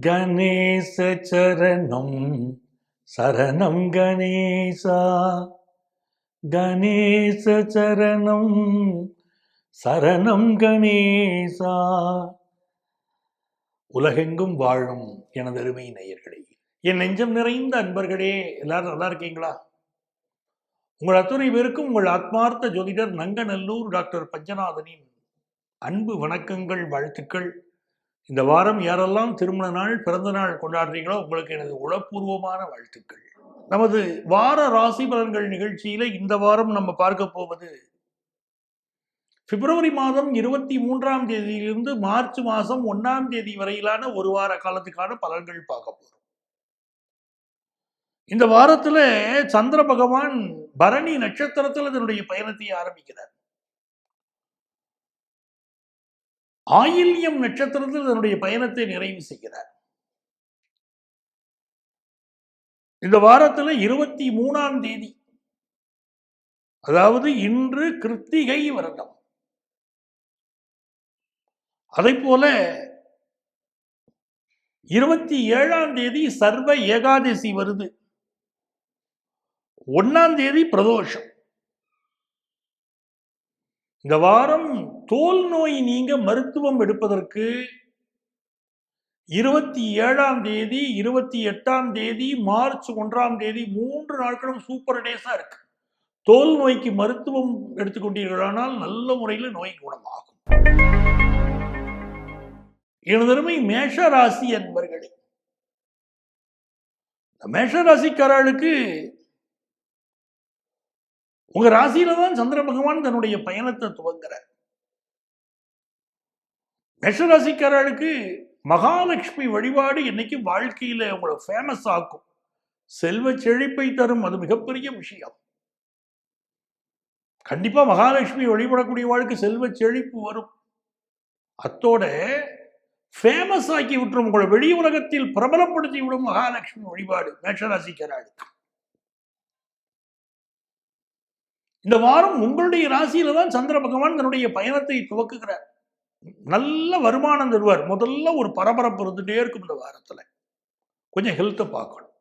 கணேச சரணம் சரணம் கணேசா, கணேச சரணம் சரணம் கணேசா. உலகெங்கும் வாழும் எனது அருமை நேயர்களே, என் நெஞ்சம் நிறைந்த அன்பர்களே, எல்லாரும் நல்லா இருக்கீங்களா? உங்கள் அத்துணை பேருக்கும் உங்கள் ஆத்மார்த்த ஜோதிடர் நங்கநல்லூர் டாக்டர் பஞ்சநாதனின் அன்பு வணக்கங்கள், வாழ்த்துக்கள். இந்த வாரம் யாரெல்லாம் திருமண நாள், பிறந்த நாள் கொண்டாடுறீங்களோ உங்களுக்கு எனது உளப்பூர்வமான வாழ்த்துக்கள். நமது வார ராசி பலன்கள் நிகழ்ச்சியில இந்த வாரம் நம்ம பார்க்க போவது பிப்ரவரி மாதம் 23ஆம் தேதியிலிருந்து மார்ச் மாதம் 1ஆம் தேதி வரையிலான ஒரு வார காலத்துக்கான பலன்கள் பார்க்க போறோம். இந்த வாரத்துல சந்திர பகவான் பரணி நட்சத்திரத்தில் அதனுடைய பயணத்தை ஆரம்பிக்கிறார். ஆயில்யம் நட்சத்திரத்தில் அதனுடைய பயணத்தை நிறைவு செய்கிறார். இந்த வாரத்துல 23ஆம் தேதி, அதாவது இன்று கிருத்திகை வருடம். அதை போல 27ஆம் தேதி சர்வ ஏகாதசி வருது. 1ஆம் தேதி பிரதோஷம். இந்த வாரம் தோல் நோய் நீங்க மருத்துவம் எடுப்பதற்கு 27ஆம் தேதி, 28ஆம் தேதி, மார்ச் 1ஆம் தேதி 3 நாட்களும் சூப்பர் டேஸா இருக்கு. தோல் நோய்க்கு மருத்துவம் எடுத்துக்கொண்டீர்களானால் நல்ல முறையில் நோய் குணமாகும். எனதருமை மேஷ ராசி அன்பர்களே, மேஷ ராசிக்காரர்களுக்கு உங்க ராசியில தான் சந்திர பகவான் தன்னுடைய பயணத்தை துவங்குறார். மேஷராசிக்காரர்களுக்கு மகாலட்சுமி வழிபாடு என்னைக்கு வாழ்க்கையில உங்களை ஃபேமஸ் ஆக்கும், செல்வ செழிப்பை தரும். அது மிகப்பெரிய விஷயம். கண்டிப்பா மகாலட்சுமி வழிபடக்கூடிய வாழ்க்கை செல்வ செழிப்பு வரும். அத்தோட ஃபேமஸ் ஆக்கி விட்டுரும், உங்களை வெளி உலகத்தில் பிரபலப்படுத்தி விடும் மகாலட்சுமி வழிபாடு மேஷராசிக்காரர்களுக்கு. இந்த வாரம் உங்களுடைய ராசியில தான் சந்திர பகவான் தன்னுடைய பயணத்தை துவக்குகிறார். நல்ல வருமானம் தருவார். முதல்ல ஒரு பரபரப்பு இருந்துட்டே இருக்கும். இந்த வாரத்துல கொஞ்சம் ஹெல்த்தை பார்க்கணும்.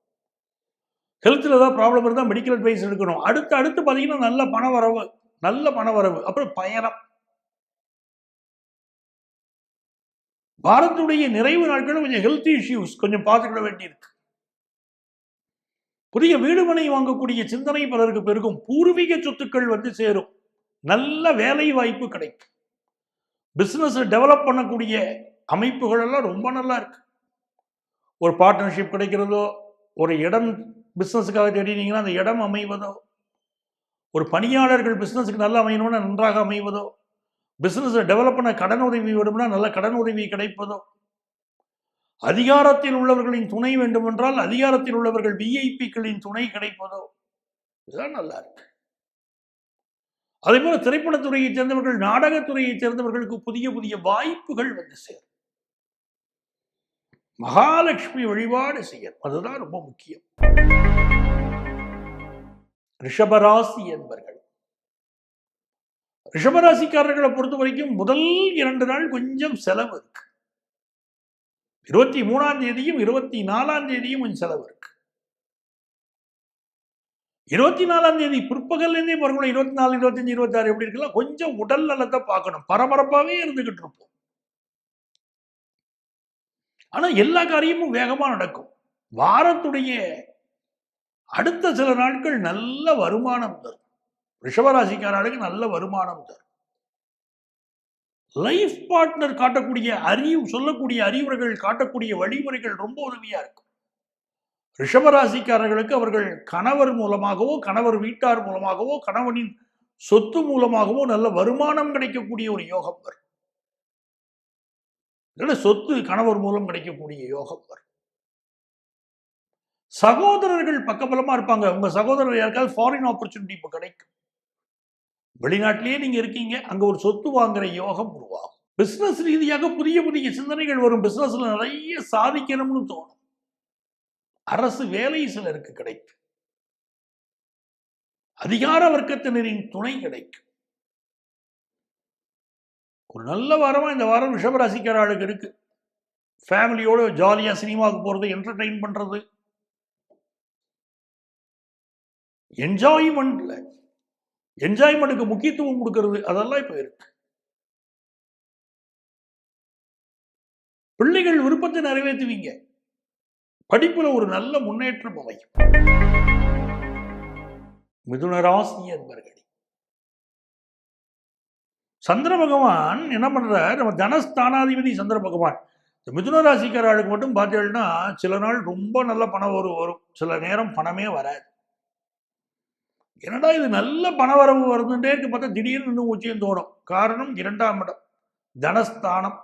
ஹெல்த்ல ஏதாவது ப்ராப்ளம் இருந்தால் மெடிக்கல் அட்வைஸ் எடுக்கணும். அடுத்து பார்த்தீங்கன்னா நல்ல பண வரவு, அப்புறம் பயணம். வாரத்துடைய நிறைவு நாட்களும் கொஞ்சம் ஹெல்த் இஷ்யூஸ் கொஞ்சம் பார்த்துக்கிட வேண்டியிருக்கு. புதிய வீடு மனை வாங்கக்கூடிய சிந்தனை பலருக்கு பெருகும். பூர்வீக சொத்துக்கள் வந்து சேரும். நல்ல வேலை வாய்ப்பு கிடைக்கும். பிசினஸ் டெவலப் பண்ணக்கூடிய அமைப்புகள் எல்லாம் ரொம்ப நல்லா இருக்கு. ஒரு பார்ட்னர்ஷிப் கிடைக்கிறதோ, ஒரு இடம் பிசினஸுக்காக தேடினீங்கன்னா அந்த இடம் அமைவதோ, ஒரு பணியாளர்கள் பிசினஸுக்கு நல்லா அமையணும்னா நன்றாக அமைவதோ, பிசினஸ் டெவலப் பண்ண கடன் உதவி வேணும்னா நல்ல கடன் உதவி கிடைப்பதோ, அதிகாரத்தில் உள்ளவர்களின் துணை வேண்டுமென்றால் அதிகாரத்தில் உள்ளவர்கள் விஐபிக்களின் துணை கிடைப்பதோ, இதுதான் நல்லா இருக்கு. அதே போல திரைப்படத்துறையை சேர்ந்தவர்கள், நாடகத்துறையை சேர்ந்தவர்களுக்கு புதிய புதிய வாய்ப்புகள் வந்து சேரும். மகாலட்சுமி வழிபாடு செய்யும், அதுதான் ரொம்ப முக்கியம். ரிஷபராசி என்பர்கள், ரிஷபராசிக்காரர்களை பொறுத்த வரைக்கும் முதல் 2 நாள் கொஞ்சம் செலவு இருக்கு. 23ஆம் தேதியும் 24ஆம் தேதியும் கொஞ்சம் செலவு இருக்கு. 24ஆம் தேதி பிற்பகல்லேருந்தே பாருங்களேன், 24, 25, 26 எப்படி இருக்கலாம், கொஞ்சம் உடல் நலத்தை பார்க்கணும். பரபரப்பாகவே இருந்துகிட்டு இருப்போம். ஆனா எல்லா காரியமும் வேகமா நடக்கும். வாரத்துடைய அடுத்த சில நாட்கள் நல்ல வருமானம் தரும். ரிஷபராசிக்காரர்களுக்கு நல்ல வருமானம் தரும். லைஃப் பார்ட்னர் காட்டக்கூடிய சொல்லக்கூடிய அறிவுரைகள், காட்டக்கூடிய வழிமுறைகள் ரொம்ப உதவியா இருக்கும். ரிஷபராசிக்காரர்களுக்கு அவர்கள் கணவர் மூலமாகவோ, கணவர் வீட்டார் மூலமாகவோ, கணவனின் சொத்து மூலமாகவோ நல்ல வருமானம் கிடைக்கக்கூடிய ஒரு யோகம் வரும். சொத்து கணவர் மூலம் கிடைக்கக்கூடிய யோகம் வரும். சகோதரர்கள் பக்கபலமா இருப்பாங்க. உங்க சகோதரர் யாருக்காவது ஃபாரின் ஆப்பர்ச்சுனிட்டி இப்ப கிடைக்கும். வெளிநாட்டிலேயே நீங்க இருக்கீங்க, அங்க ஒரு சொத்து வாங்குற யோகம் உருவாகும். பிசினஸ் ரீதியாக புதிய புதிய சிந்தனைகள் வரும். பிசினஸ்ல நிறைய சாதிக்கணும்னு தோணும். அரசு வேலை சிலருக்கு கிடைக்கும். அதிகார வர்க்கத்தினரின் துணை கிடைக்கும். ஒரு நல்ல வாரமா இந்த வாரம் ரிஷபராசிக்காரர்களுக்கு இருக்கு. ஃபேமிலியோட ஜாலியா சினிமாவுக்கு போறது, என்டர்டெயின் பண்றது, என்ஜாய்மெண்ட்டுக்கு முக்கியத்துவம் கொடுக்கறது, அதெல்லாம் இப்ப இருக்கு. பிள்ளைகள் விருப்பத்தை நிறைவேற்றுவீங்க. படிப்புல ஒரு நல்ல முன்னேற்றம் அமையும். மிதுன ராசி என்பர்களே, சந்திர பகவான் என்ன பண்றார்? நம்ம தனஸ்தானாதிபதி சந்திர பகவான். இந்த மிதுன ராசிக்காரர்களுக்கு மட்டும் பார்த்தீங்கன்னா சில நாள் ரொம்ப நல்ல பணம் வரும், சில நேரம் பணமே வராது. என்னடா இது நல்ல பணவரவு வருதுன்றே பார்த்தா திடீர்னு இன்னும் உச்சியம் தோணும். காரணம் 2ஆம் இடம் தனஸ்தானம்.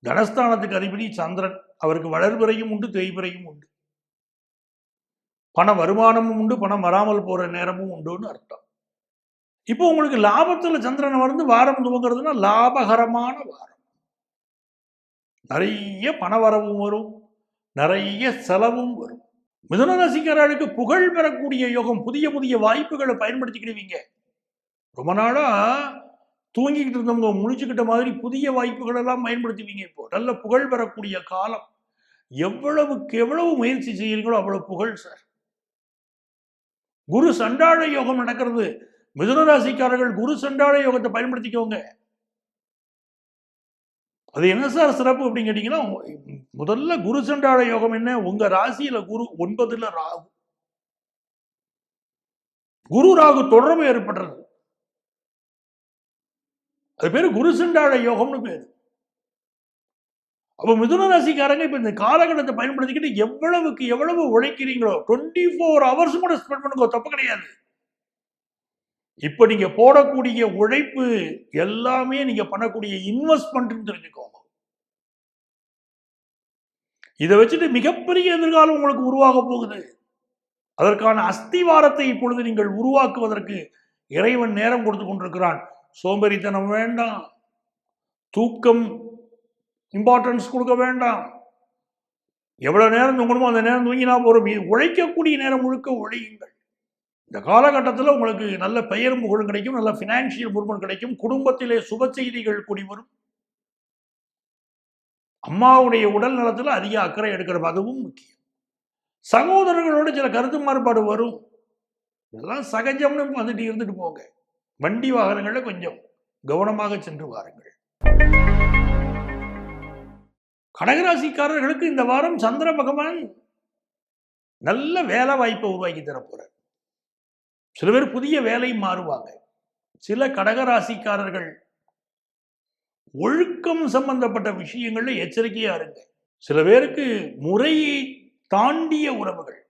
தனஸ்தானத்துக்கு அதிபதி சந்திரன். அவருக்கு வளர்பிறையும் உண்டு, தேய்பிறையும் உண்டு. பண வருமானமும் உண்டு, பணம் வராமல் போற நேரமும் உண்டுன்னு அர்த்தம். இப்போ உங்களுக்கு லாபத்துல சந்திரன் வந்து வாரம் துவங்குறதுன்னா லாபகரமான வாரம். நிறைய பண வரவும் வரும், நிறைய செலவும் வரும். மிதுன ராசிக்காரர்களுக்கு புகழ் பெறக்கூடிய யோகம். புதிய புதிய வாய்ப்புகளை பயன்படுத்திக்கிடுவீங்க. ரொம்ப நாளா தூங்கிக்கிட்டு இருந்தவங்க முழிச்சுக்கிட்ட மாதிரி புதிய வாய்ப்புகள் எல்லாம் பயன்படுத்துவீங்க. இப்போ நல்ல புகழ் பெறக்கூடிய காலம். எவ்வளவுக்கு எவ்வளவு முயற்சி செய்யறீங்களோ அவ்வளவு புகழ் சார். குரு சண்டாள யோகம் நடக்கிறது. மிதுன ராசிக்காரர்கள் குரு சண்டாள யோகத்தை பயன்படுத்திக்கோங்க. அது என்ன சார் சிறப்பு அப்படின்னு கேட்டீங்கன்னா, முதல்ல குரு சண்டாள யோகம் என்ன? உங்க ராசியில குரு, 9ல ராகு. குரு ராகு தொடர்பு ஏற்படுறது, அது பேரு குரு சண்டாள யோகம்னு பேரு. அப்ப மிதுன ராசிக்காரங்க இப்ப இந்த காலகட்டத்தை பயன்படுத்திக்கிட்டு எவ்வளவுக்கு எவ்வளவு உழைக்கிறீங்களோ 24 ஹவர்ஸ் கூட ஸ்பெண்ட் பண்ணுங்க, தப்பு கிடையாது. இப்ப நீங்க போடக்கூடிய உழைப்பு எல்லாமே நீங்க பண்ணக்கூடிய இன்வெஸ்ட்மெண்ட் தெரிஞ்சுக்கோங்க. இதை வச்சுட்டு மிகப்பெரிய எதிர்காலம் உங்களுக்கு உருவாக போகுது. அதற்கான அஸ்திவாரத்தை இப்பொழுது நீங்கள் உருவாக்குவதற்கு இறைவன் நேரம் கொடுத்து கொண்டிருக்கிறான். சோம்பேறித்தனம் வேண்டாம், தூக்கம் இம்பார்ட்டன்ஸ் கொடுக்க வேண்டாம். எவ்வளவு நேரம் தூங்கணுமோ அந்த நேரம் தூங்கினா போறோம். உழைக்கக்கூடிய நேரம் முழுக்க உழையுங்கள். இந்த காலகட்டத்தில் உங்களுக்கு நல்ல பெயரும் புகழும் கிடைக்கும், நல்ல பினான்சியல் மூவ்மெண்ட் கிடைக்கும். குடும்பத்திலே சுப செய்திகள் கூடி வரும். அம்மாவுடைய உடல் நலத்தில் அதிக அக்கறை எடுக்கிறது, அதுவும் முக்கியம். சகோதரர்களோடு சில கருத்து மாறுபாடு வரும், இதெல்லாம் சகஜம்னு வந்துட்டு இருந்துட்டு போங்க. வண்டி வாகனங்கள்ல கொஞ்சம் கவனமாக சென்று வாருங்கள். கடகராசிக்காரர்களுக்கு இந்த வாரம் சந்திர பகவான் நல்ல வேலை வாய்ப்பை உருவாக்கி தரப்போறார். சில பேர் புதிய வேலை மாறுவாங்க. சில கடகராசிக்காரர்கள் ஒழுக்கம் சம்பந்தப்பட்ட விஷயங்கள்ல எச்சரிக்கையா இருங்க. சில பேருக்கு முறையை தாண்டிய உறவுகள்,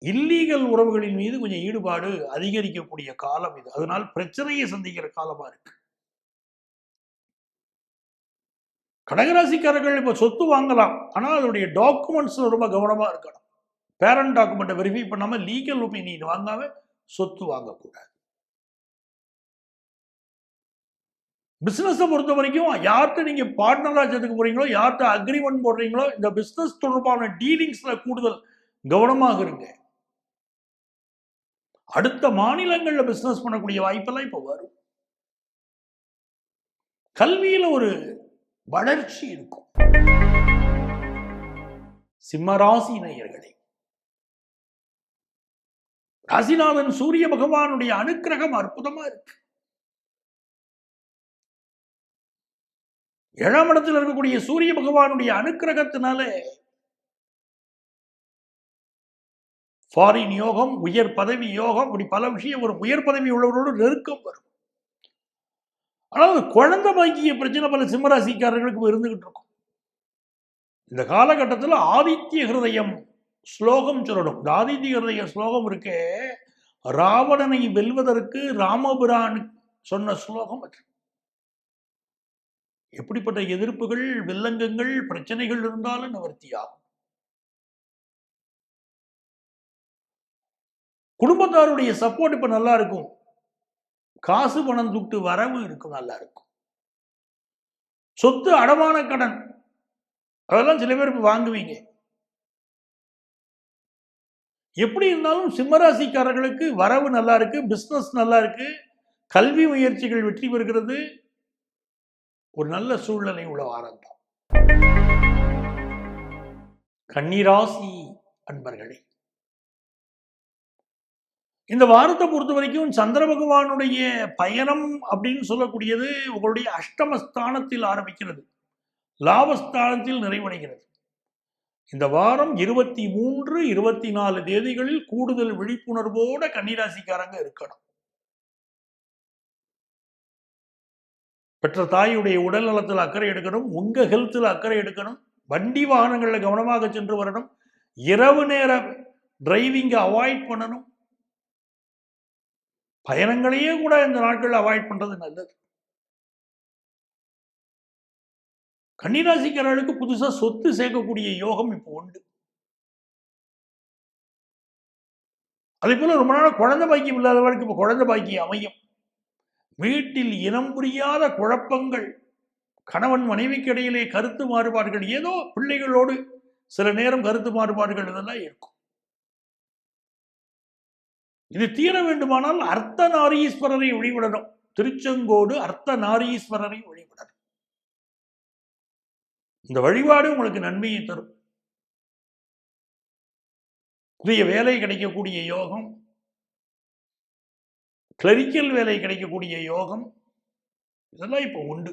இல்லீகல் உறவுகளின் மீது கொஞ்சம் ஈடுபாடு அதிகரிக்கக்கூடிய காலம் இது. அதனால் பிரச்சனையை சந்திக்கிற காலமா இருக்கு. கடகராசிக்காரர்கள் இப்ப சொத்து வாங்கலாம், ஆனால் அதனுடைய டாக்குமெண்ட்ஸ் ரொம்ப கவனமா இருக்கணும். பேரண்ட் டாக்குமெண்ட்டை வெரிஃபை பண்ணாம லீகல் ஒப்பீனியன் வாங்காம சொத்து வாங்கக்கூடாது. பிசினஸ் பொறுத்த வரைக்கும் யார்கிட்ட நீங்க பார்ட்னரா சேர்த்துக்க போறீங்களோ, யார்கிட்ட அக்ரிமெண்ட் போடுறீங்களோ, இந்த பிசினஸ் தொடர்பான டீலிங்ஸ்ல கூடுதல் கவனமாக இருங்க. அடுத்த மாநிலங்கள்ல பிசினஸ் பண்ணக்கூடிய வாய்ப்பெல்லாம் இப்ப வரும். கல்வியில ஒரு வளர்ச்சி இருக்கும். சிம்மராசி நேயர்களே, ராசிநாதன் சூரிய பகவானுடைய அனுக்கிரகம் அற்புதமா இருக்கு. 7ஆம் இடத்தில் இருக்கக்கூடிய சூரிய பகவானுடைய அனுக்கிரகத்தினால ஃபாரின் யோகம், உயர் பதவி யோகம், இப்படி பல விஷயம் வரும். உயர் பதவி உள்ளவர்களோடு நெருக்கம் வரும். ஆனால் குழந்தை பாக்கிய பிரச்சனை பல சிம்மராசிக்காரர்களுக்கு இருந்துகிட்டு இருக்கும். இந்த காலகட்டத்தில் ஆதித்ய ஹிருதயம் ஸ்லோகம் சொல்லணும். இந்த ஆதித்ய ஹிருதய ஸ்லோகம் இருக்கே, ராவணனை வெல்வதற்கு ராமபிரான் சொன்ன ஸ்லோகம் அது. எப்படிப்பட்ட எதிர்ப்புகள், வில்லங்கங்கள், பிரச்சனைகள் இருந்தாலும் நிவர்த்தியாகும். குடும்பத்தாருடைய சப்போர்ட் இப்ப நல்லா இருக்கும். காசு பணம் துட்டு வரவு இருக்கும், நல்லா இருக்கும். சொத்து அடமான கடன் அதெல்லாம் சில பேர் வாங்குவீங்க. எப்படி இருந்தாலும் சிம்மராசிக்காரர்களுக்கு வரவு நல்லா இருக்கு, பிசினஸ் நல்லா இருக்கு, கல்வி முயற்சிகள் வெற்றி பெறுகிறது. ஒரு நல்ல சூழ்நிலை உள்ள வாரம் தான். கன்னிராசி அன்பர்களே, இந்த வாரத்தை பொறுத்த வரைக்கும் சந்திர பகவானுடைய பயணம் அப்படின்னு சொல்லக்கூடியது உங்களுடைய அஷ்டமஸ்தானத்தில் ஆரம்பிக்கிறது, லாபஸ்தானத்தில் நிறைவடைகிறது. இந்த வாரம் 23, 24 தேதிகளில் கூடுதல் விழிப்புணர்வோட கன்னிராசிக்காரங்க இருக்கணும். பெற்ற தாயுடைய உடல் நலத்தில் அக்கறை எடுக்கணும், உங்க ஹெல்த்தில் அக்கறை எடுக்கணும், வண்டி வாகனங்களில் கவனமாக சென்று வரணும், இரவு நேர டிரைவிங்கை அவாய்ட் பண்ணணும், பயணங்களையே கூட இந்த நாட்களில் அவாய்ட் பண்றது நல்லது. கன்னிராசிக்காரர்களுக்கு புதுசா சொத்து சேர்க்கக்கூடிய யோகம் இப்போ உண்டு. அதே போல ரொம்ப நாள் குழந்தை பாக்கியம் இல்லாதவர்களுக்கு இப்போ குழந்தை பாக்கியம் அமையும். வீட்டில் இனம் புரியாத குழப்பங்கள், கணவன் மனைவிக்கு இடையிலே கருத்து மாறுபாடுகள், ஏதோ பிள்ளைகளோடு சில நேரம் கருத்து மாறுபாடுகள் இதெல்லாம் இருக்கும். இது தீர வேண்டுமானால் அர்த்தநாரீஸ்வரரை வழிபடணும். திருச்செங்கோடு அர்த்தநாரீஸ்வரரை வழிபடணும். இந்த வழிபாடு உங்களுக்கு நன்மையை தரும். புதிய வேலை கிடைக்கக்கூடிய யோகம், கிளரிக்கல் வேலை கிடைக்கக்கூடிய யோகம், இதெல்லாம் இப்போ உண்டு.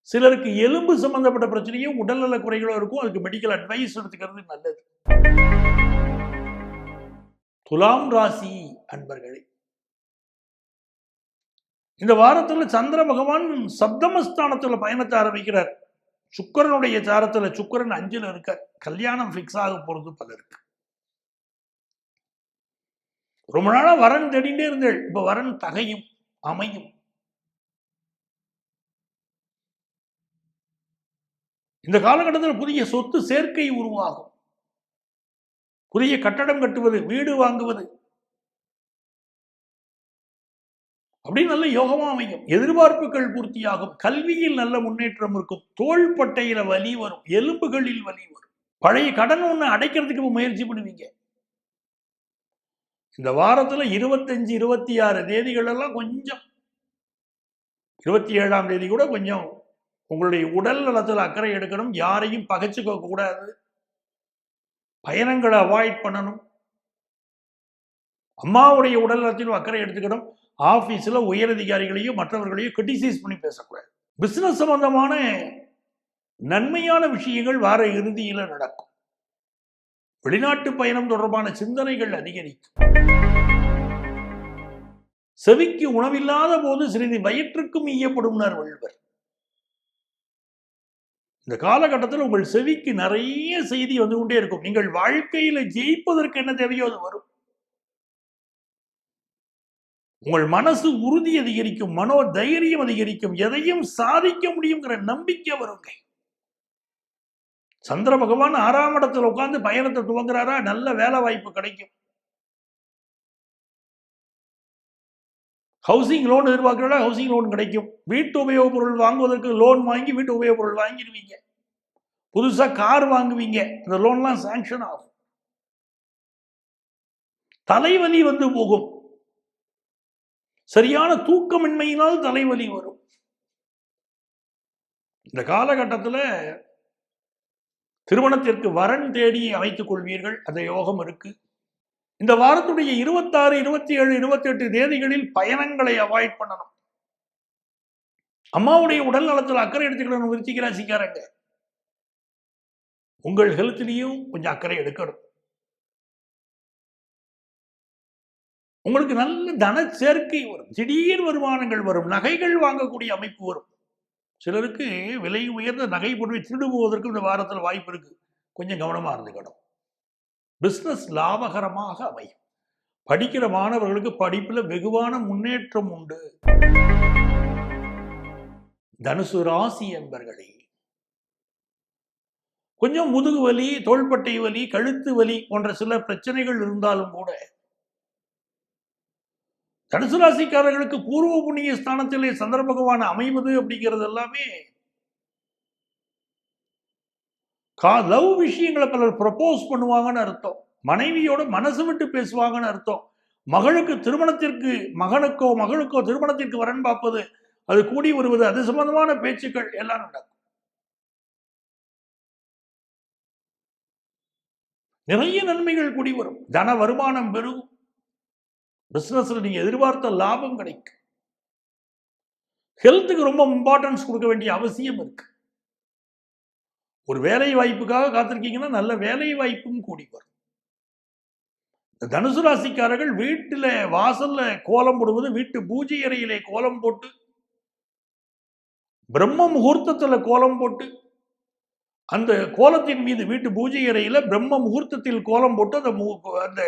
சிலருக்கு எலும்பு சம்பந்தப்பட்ட பிரச்சனையும் உடல்நல குறைகளும் இருக்கும், அதுக்கு மெடிக்கல் அட்வைஸ் எடுத்துக்கிறது நல்லது. துலாம் ராசி அன்பர்களே, இந்த வாரத்தில் சந்திர பகவான் சப்தமஸ்தானத்துல பயணத்தை ஆரம்பிக்கிறார். சுக்கிரனுடைய சாரத்துல சுக்கிரன் 5ல் இருக்கார். கல்யாணம் பிக்ஸ் ஆக போறது பலருக்கு. ரொம்ப நாளா வரன் தேடிட்டே இருந்தேன், இப்ப வரன் தகையும் அமையும். இந்த காலகட்டத்தில் புதிய சொத்து சேர்க்கை உருவாகும். புதிய கட்டடம் கட்டுவது, வீடு வாங்குவது அப்படி நல்ல யோகமா அமையும். எதிர்பார்ப்புகள் பூர்த்தியாகும். கல்வியில் நல்ல முன்னேற்றம் இருக்கும். தோள்பட்டையில வலி வரும், எலும்புகளில் வலி வரும். பழைய கடன் ஒண்ணு அடைக்கிறதுக்கு முயற்சி பண்ணுவீங்க. இந்த வாரத்துல 25, 26 தேதிகள் எல்லாம் கொஞ்சம், 27ஆம் தேதி கூட கொஞ்சம் உங்களுடைய உடல் நலத்தில் அக்கறை எடுக்கணும். யாரையும் பகைச்சுக்க கூடாது. பயணங்களை அவாய்ட் பண்ணணும். அம்மாவுடைய உடல் நலத்திலும் அக்கறை எடுத்துக்கணும். ஆபீஸ்ல உயரதிகாரிகளையும் மற்றவர்களையும் கிரிட்டிசைஸ் பண்ணி பேசக்கூடாது. பிசினஸ் சம்பந்தமான நன்மையான விஷயங்கள் வார இறுதியில நடக்கும். வெளிநாட்டு பயணம் தொடர்பான சிந்தனைகள் அதிகரிக்கும். செவிக்கு உணவில்லாத போது சிறிது வயிற்றுக்கும் ஈயப்படும் வள்ளுவர். இந்த காலகட்டத்தில் உங்கள் செவிக்கு நிறைய செய்தி வந்து கொண்டே இருக்கும். நீங்கள் வாழ்க்கையில ஜெயிப்பதற்கு என்ன தேவையோ அது வரும். உங்கள் மனசு உறுதி அதிகரிக்கும், மனோ தைரியம் அதிகரிக்கும், எதையும் சாதிக்க முடியுங்கிற நம்பிக்கை வருங்க. சந்திர பகவான் 6ஆம் இடத்துல உட்கார்ந்து பயணத்தை துவங்குறாரா, நல்ல வேலை வாய்ப்பு கிடைக்கும். ஹவுசிங் லோன் எதிர்பார்க்கிறா, ஹவுசிங் லோன் கிடைக்கும். வீட்டு உபயோக பொருள் வாங்குவதற்கு லோன் வாங்கி வீட்டு உபயோக பொருள் வாங்கிடுவீங்க. புதுசா கார் வாங்குவீங்க, இந்த லோன்லாம் சாங்ஷன் ஆகும். தலைவலி வந்து போகும். சரியான தூக்கமின்மையினால் தலைவலி வரும். இந்த காலகட்டத்தில் திருமணத்திற்கு வரன் தேடி அமைத்துக் கொள்வீர்கள். அந்த யோகம் இருக்கு. இந்த வாரத்துடைய 26, 27, 28 தேதிகளில் பயணங்களை அவாய்ட் பண்ணணும். அம்மாவுடைய உடல் நலத்தில் அக்கறை எடுத்துக்கணும். விருச்சிக ராசிக்காரங்க, உங்கள் ஹெல்த்லையும் கொஞ்சம் அக்கறை எடுக்கணும். உங்களுக்கு நல்ல தன சேர்க்கை வரும், திடீர் வருமானங்கள் வரும், நகைகள் வாங்கக்கூடிய அமைப்பு வரும். சிலருக்கு விலை உயர்ந்த நகை பொருளை திருடு போவதற்கு இந்த வாரத்தில் வாய்ப்பு இருக்கு. கொஞ்சம் கவனமா இருந்துக்கணும். பிசினஸ் லாபகரமாக அமையும். படிக்கிற மாணவர்களுக்கு படிப்புல வெகுவான முன்னேற்றம் உண்டு. தனுசு ராசி என்பர்களே, கொஞ்சம் முதுகு வலி, தோள்பட்டை வலி, கழுத்து வலி போன்ற சில பிரச்சனைகள் இருந்தாலும் கூட தனுசு ராசிக்காரர்களுக்கு பூர்வ புண்ணிய ஸ்தானத்திலே சந்திர பகவான் அமைவது அப்படிங்கிறது எல்லாமே லவ் விஷயங்களை பலர் ப்ரப்போஸ் பண்ணுவாங்கன்னு அர்த்தம். மனைவியோட மனசு விட்டு பேசுவாங்கன்னு அர்த்தம். மகளுக்கு திருமணத்திற்கு, மகனுக்கோ திருமணத்திற்கு வரன் பார்ப்பது, அது கூடி வருவது, அது சம்பந்தமான பேச்சுக்கள் எல்லாம் நடக்கும். நிறைய நன்மைகள் கூடி வரும். தன வருமானம் பெருகும். பிசினஸ்ல நீங்க எதிர்பார்த்த லாபம் கிடைக்கும். ஹெல்த்துக்கு ரொம்ப இம்பார்ட்டன்ஸ் கொடுக்க வேண்டிய அவசியம் இருக்கு. ஒரு வேலை வாய்ப்புக்காக காத்திருக்கீங்கன்னா நல்ல வேலை வாய்ப்பும் கூடி வரும். தனுசு ராசிக்காரர்கள் வீட்டில வாசல்ல கோலம் போடுவது, வீட்டு பூஜை அறையிலே கோலம் போட்டு, பிரம்ம முகூர்த்தத்துல கோலம் போட்டு, அந்த கோலத்தின் மீது வீட்டு பூஜை அறையில பிரம்ம முகூர்த்தத்தில் கோலம் போட்டு அந்த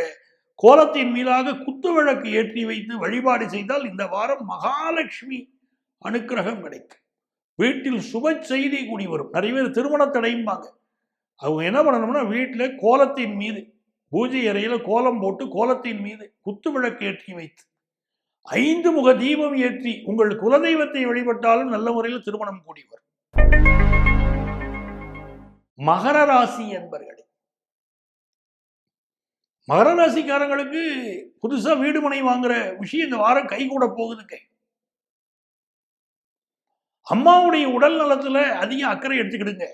கோலத்தின் மீதாக குத்து விளக்கு ஏற்றி வைத்து வழிபாடு செய்தால் இந்த வாரம் மகாலட்சுமி அனுக்கிரகம் கிடைக்கும். வீட்டில் சுப செய்தி கூடி வரும். நிறைய பேர் திருமண தடையும்பாங்க. அவங்க என்ன பண்ணணும்னா வீட்டில் கோலத்தின் மீது பூஜை அறையில கோலம் போட்டு கோலத்தின் மீது குத்து விளக்கு ஏற்றி வைத்து 5 முக தீபம் ஏற்றி உங்கள் குலதெய்வத்தை வழிபட்டாலும் நல்ல முறையில் திருமணம் கூடி வரும். மகர ராசி என்பர்களே, மகர ராசிக்காரங்களுக்கு புதுசா வீடு மனை வாங்குற விஷயம் இந்த வாரம் கை கூட போகுதுங்க. அம்மாவுடைய உடல் நலத்துல அதிக அக்கறை எடுத்துக்கிடுங்க.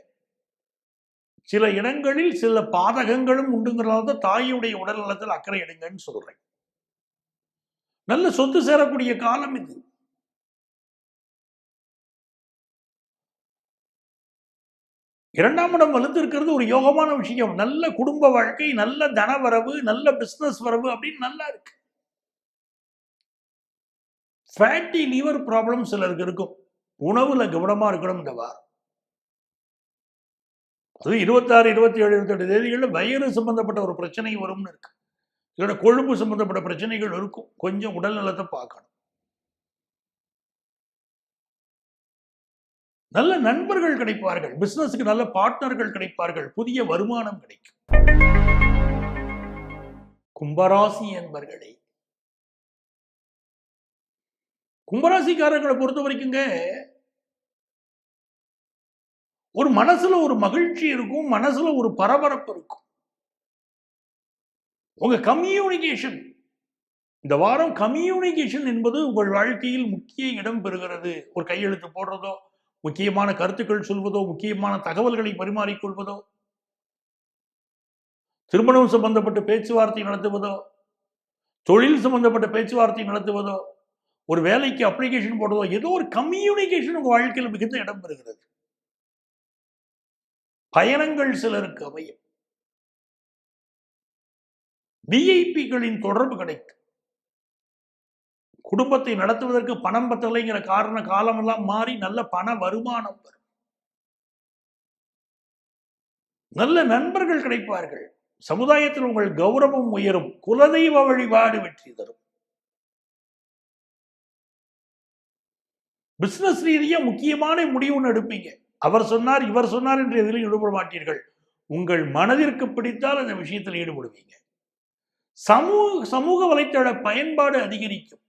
சில இடங்களில் சில பாதகங்களும் உண்டுங்கிறதால தாயுடைய உடல் நலத்தில் அக்கறை எடுங்கன்னு சொல்றேன். நல்ல சொத்து சேரக்கூடிய காலம் இது. இரண்டாம் இடம் வலுத்து இருக்கிறது ஒரு யோகமான விஷயம். நல்ல குடும்ப வாழ்க்கை, நல்ல தன வரவு, நல்ல பிசினஸ் வரவு அப்படின்னு நல்லா இருக்கு. ஃபேட்டி லிவர் ப்ராப்ளம் சிலருக்கு இருக்கும். உணவுல கவனமா இருக்கணும் இந்த வாரம். அது 26, 27, 28 தேதிகளில் வயிறு சம்பந்தப்பட்ட ஒரு பிரச்சனை வரும்னு இருக்கு. இதோட கொழுப்பு சம்பந்தப்பட்ட பிரச்சனைகள் இருக்கும். கொஞ்சம் உடல் நலத்தை பார்க்கணும். நல்ல நண்பர்கள் கிடைப்பார்கள். பிசினஸுக்கு நல்ல பார்ட்னர்கள் கிடைப்பார்கள். புதிய வருமானம் கிடைக்கும். கும்பராசி என்பர்களே, கும்பராசிக்காரர்களை பொறுத்த வரைக்குங்க ஒரு மனசுல ஒரு மகிழ்ச்சி இருக்கும், மனசுல ஒரு பரபரப்பு இருக்கும். உங்க கம்யூனிகேஷன் இந்த வாரம் கம்யூனிகேஷன் என்பது உங்கள் வாழ்க்கையில் முக்கிய இடம் பெறுகிறது. ஒரு கையெழுத்து போடுறதோ, முக்கியமான கருத்துக்கள் சொல்வதோ, முக்கியமான தகவல்களை பரிமாறிக்கொள்வதோ, திருமணம் சம்பந்தப்பட்ட பேச்சுவார்த்தை நடத்துவதோ, தொழில் சம்பந்தப்பட்ட பேச்சுவார்த்தை நடத்துவதோ, ஒரு வேலைக்கு அப்ளிகேஷன் போடுவதோ, ஏதோ ஒரு கம்யூனிகேஷன் உங்க வாழ்க்கையில் மிகுந்த இடம் பெறுகிறது. பயணங்கள் சிலருக்கு அமையும். விஐபிகளின் தொடர்பு கிடைக்கும். குடும்பத்தை நடத்துவதற்கு பணம் பத்தலைங்கிற காலம் எல்லாம் மாறி நல்ல பண வருமானம் வரும். நல்ல நண்பர்கள் கிடைப்பார்கள். சமுதாயத்தில் உங்கள் கௌரவம் உயரும். குலதெய்வ வழிபாடு வெற்றி தரும். பிசினஸ் ரீதியா முக்கியமான முடிவுன்னு எடுப்பீங்க. அவர் சொன்னார், இவர் சொன்னார் என்று எதிலும் ஈடுபட மாட்டீர்கள். உங்கள் மனதிற்கு பிடித்தால் அந்த விஷயத்தில் ஈடுபடுவீங்க. சமூக வலைத்தள பயன்பாடு அதிகரிக்கும்.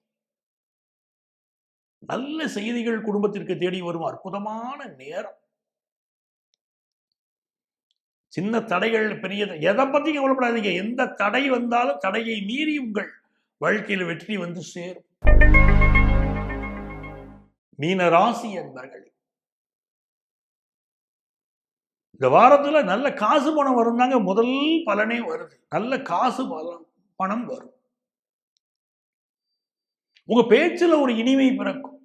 நல்ல செய்திகள் குடும்பத்திற்கு தேடி வரும் அற்புதமான நேரம். சின்ன தடைகள் பெரிய எதை பத்தி கவலைப்படாதீங்க. எந்த தடை வந்தாலும் தடையை மீறி உங்கள் வாழ்க்கையில் வெற்றி வந்து சேரும். மீன ராசி என்பர்களே, இந்த வாரத்துல நல்ல காசு பணம் வரும் தாங்க. முதல் பலனே வருது. நல்ல காசு பணம் வரும். உங்க பேச்சுல ஒரு இனிமை பிறக்கும்.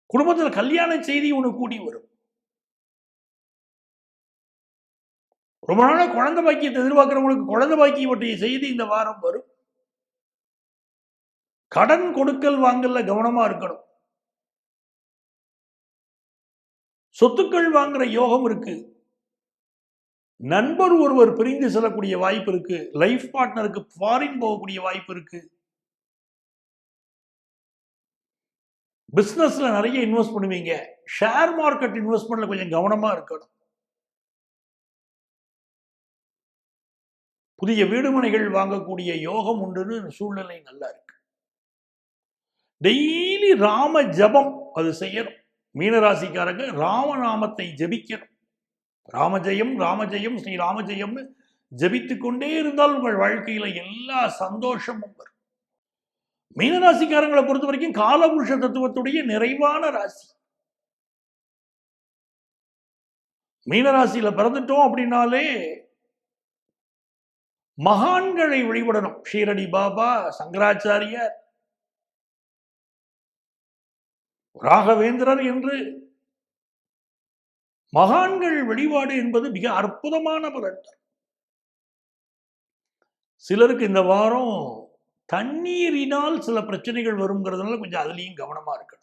குடும்பத்துல கல்யாண செய்தி ஒண்ணு கூடி வரும். ரொம்ப நாளா குழந்தை பாக்கியத்தை எதிர்பார்க்கிறவங்களுக்கு குழந்தை பாக்கியம் பற்றிய செய்தி இந்த வாரம் வரும். கடன் கொடுக்கல் வாங்கல கவனமா இருக்கணும். சொத்துக்கள் வாங்குற யோகம் இருக்கு. நண்பர் ஒருவர் பிரிந்து செல்லக்கூடிய வாய்ப்பு இருக்கு. லைஃப் பார்ட்னருக்கு ஃபாரின் போகக்கூடிய வாய்ப்பு இருக்கு. பிசினஸ்ல நிறைய இன்வெஸ்ட் பண்ணுவீங்க. ஷேர் மார்க்கெட் இன்வெஸ்ட்மெண்ட்ல கொஞ்சம் கவனமா இருக்கணும். புதிய வீடுமனைகள் வாங்கக்கூடிய யோகம் உண்டுன்னு சூழ்நிலை நல்லா இருக்கு. டெய்லி ராம ஜபம் அது செய்யணும். மீனராசிக்காரங்க ராமநாமத்தை ஜபிக்கணும். ராமஜெயம் ராமஜெயம் ஸ்ரீ ராமஜெயம்னு ஜபித்து கொண்டே இருந்தால் உங்கள் வாழ்க்கையில எல்லா சந்தோஷமும் வரும். மீனராசிக்காரங்களை பொறுத்த வரைக்கும் காலபுருஷ தத்துவத்துடைய நிறைவான ராசி. மீனராசியில பிறந்துட்டோம் அப்படின்னாலே மகான்களை வழிபடணும். ஷீரடி பாபா, சங்கராச்சாரியார், ராகவேந்திரர் என்று மகான்கள் வழிபாடு என்பது மிக அற்புதமான பலன். சிலருக்கு இந்த வாரம் தண்ணீரினால் சில பிரச்சனைகள் வருங்கிறதுனால கொஞ்சம் அதுலயும் கவனமா இருக்கணும்.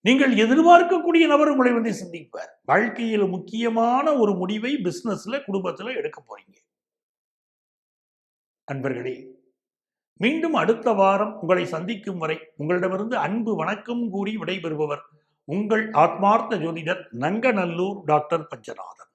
நீங்கள் எதிர்பார்க்கக்கூடிய நபர் உங்களை வந்து சிந்திப்பார். வாழ்க்கையில் முக்கியமான ஒரு முடிவை பிசினஸ்ல, குடும்பத்துல எடுக்க போறீங்க. நண்பர்களே, மீண்டும் அடுத்த வாரம் உங்களை சந்திக்கும் வரை உங்களிடமிருந்து அன்பு வணக்கம் கூறி விடைபெறுபவர் உங்கள் ஆத்மார்த்த ஜோதிடர் நங்கநல்லூர் டாக்டர் பஞ்சநாதன்.